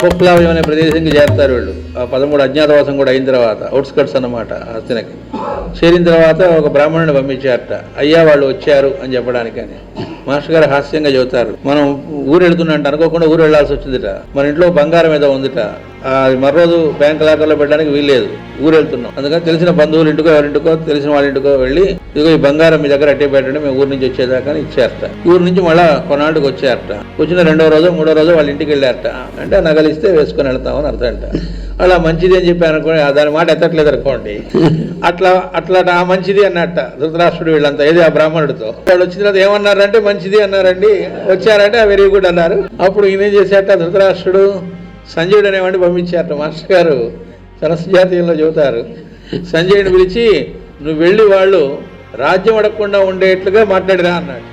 అపప్లావ్యం అనే ప్రదేశానికి చేరుతారు వీళ్ళు. ఆ 13 అజ్ఞాతవాసం కూడా అయిన తర్వాత, అవుట్స్కట్స్ అన్నమాట హస్తినకి చేరిన తర్వాత ఒక బ్రాహ్మణుని పంపించారట, అయ్యా వాళ్ళు వచ్చారు అని చెప్పడానికి. అని మాస్టర్ గారు హాస్యంగా చెబుతారు, మనం ఊరు వెళుతున్నట్టు అనుకోకుండా ఊరు వెళ్లాల్సి వచ్చిందిట, మన ఇంట్లో బంగారం ఏదో ఉందిట, అది మరోజు బ్యాంక్ లాకర్లో పెట్టడానికి వీల్లేదు, ఊరు వెళ్తున్నాం, అందుకని తెలిసిన బంధువుల ఇంటికో ఎవరింటికో తెలిసిన వాళ్ళ ఇంటికో వెళ్ళి ఇదిగో ఈ బంగారం మీ దగ్గర అట్టే పెట్టండి, మేము ఊరు నుంచి వచ్చేదాకా ఇచ్చారట. ఊరు నుంచి మళ్ళా కొన్నాళ్ళకి వచ్చారట, వచ్చిన 2వ రోజు 3వ రోజు వాళ్ళ ఇంటికి వెళ్ళారట. అంటే నగలిస్తే వేసుకొని వెళ్తామని అర్థం అంట. అలా మంచిది అని చెప్పి అనుకోండి, దాని మాట ఎత్తట్లేదు అనుకోండి, అట్లా ఆ మంచిది అన్నట్ట ధృతరాష్ట్రుడు వీళ్ళంతా. ఏది ఆ బ్రాహ్మణుడితో వాళ్ళు వచ్చిన తర్వాత ఏమన్నారంటే మంచిది అన్నారండి, వచ్చారంటే వెరీ గుడ్ అన్నారు. అప్పుడు ఈయన చేశారట ధృతరాష్ట్రుడు సంజయుడు అనేవాడిని పంపించారట. మాస్టర్ గారు సరస్వజాతీయంలో చెబుతారు, సంజయుడిని పిలిచి నువ్వు వెళ్ళి వాళ్ళు రాజ్యం అడగకుండా ఉండేట్లుగా మాట్లాడిరా అన్నాడు.